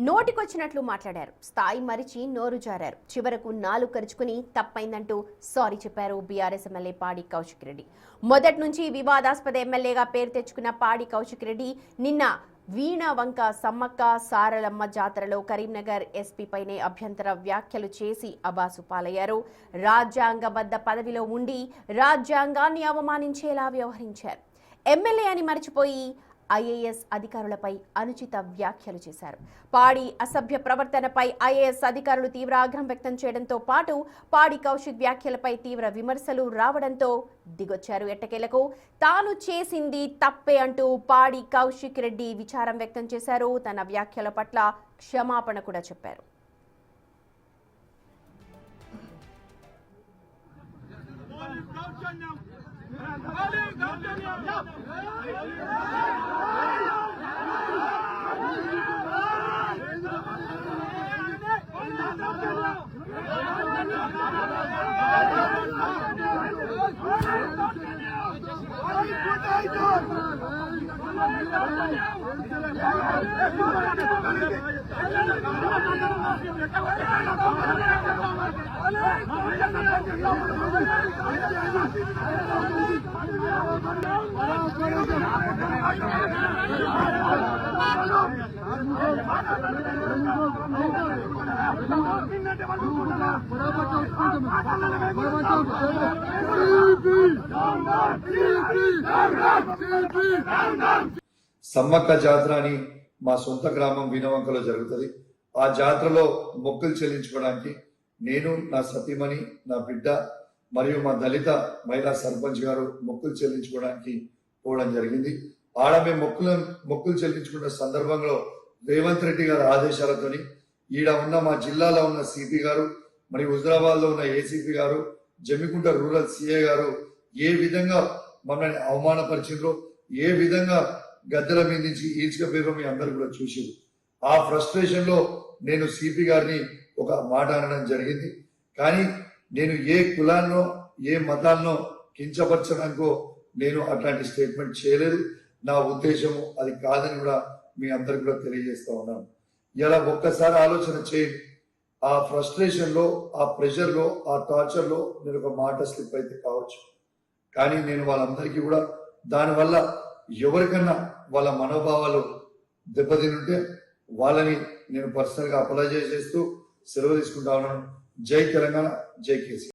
నోటికొచ్చినట్లు మాట్లాడారు. స్థాయి మరిచి నోరు జారారు. చివరకు నాలుగు కరుచుకుని తప్పైందంటూ సారీ చెప్పారు బీఆర్ఎస్ ఎమ్మెల్యే పాడి కౌశిక్ రెడ్డి. మొదటి నుంచి వివాదాస్పద ఎమ్మెల్యేగా పేరు తెచ్చుకున్న పాడి కౌశిక్ రెడ్డి నిన్న వీణ వంక సమ్మక్క సారలమ్మ జాతరలో కరీంనగర్ ఎస్పీపైనే అభ్యంతర వ్యాఖ్యలు చేసి అబాసు పాలయ్యారు. రాజ్యాంగబద్ధ పదవిలో ఉండి రాజ్యాంగాన్ని అవమానించేలా వ్యవహరించారు. ఎమ్మెల్యే అని మరిచిపోయి ఐఏఎస్ అధికారులపై అనుచిత వ్యాఖ్యలు చేశారు. పాడి అసభ్య ప్రవర్తనపై ఐఏఎస్ అధికారులు తీవ్ర ఆగ్రహం వ్యక్తం చేయడంతో పాటు పాడి కౌశిక్ వ్యాఖ్యలపై తీవ్ర విమర్శలు రావడంతో దిగొచ్చారు. ఎట్టకేలకు తాను చేసింది తప్పే అంటూ పాడి కౌశిక్ రెడ్డి విచారం వ్యక్తం చేశారు. తన వ్యాఖ్యల పట్ల క్షమాపణ కూడా చెప్పారు. సమ్మక్క జాతర అని మా సొంత గ్రామం వీణవంకలో జరుగుతుంది. ఆ జాతరలో మొక్కులు చెల్లించుకోవడానికి నేను, నా సతీమణి, నా బిడ్డ మరియు మా దళిత మహిళా సర్పంచ్ గారు మొక్కులు చెల్లించుకోవడానికి పోవడం జరిగింది. ఆడ మేము మొక్కులు చెల్లించుకున్న సందర్భంలో రేవంత్ రెడ్డి గారి ఆదేశాలతోని ఈడ ఉన్న మా జిల్లాలో ఉన్న సిపి గారు మరియు హుజరాబాద్ లో ఉన్న ఏసీపీ గారు, జమ్మికుంట రూరల్ సిఐ గారు ఏ విధంగా మమ్మల్ని అవమానపరిచిండ్రో, ఏ విధంగా గద్దెల మీద నుంచి ఈడ్చుకపోయారో మీ అందరు కూడా చూసారు. ఆ ఫ్రస్ట్రేషన్ లో నేను సిపి గారిని ఒక మాట అనడం జరిగింది. కానీ నేను ఏ కులాన్నో ఏ మతాన్నో కించపరచడానికో నేను అట్లాంటి స్టేట్మెంట్ చేయలేదు. నా ఉద్దేశము అది కాదని కూడా మీ అందరికి కూడా తెలియజేస్తా ఉన్నాను. ఇలా ఒక్కసారి ఆలోచన చేయండి. ఆ ఫ్రస్ట్రేషన్ లో, ఆ ప్రెషర్ లో, ఆ టార్చర్ లో నేను ఒక మాట స్లిప్ అయితే కావచ్చు. కానీ నేను వాళ్ళందరికీ కూడా దానివల్ల ఎవరికన్నా వాళ్ళ మనోభావాలు దెబ్బతింటే వాళ్ళని నేను పర్సనల్ గా అపాలజైజ్ చేస్తూ సెలవు తీసుకుంటా ఉన్నాను. జై తెలంగాణ, జై కేసీ.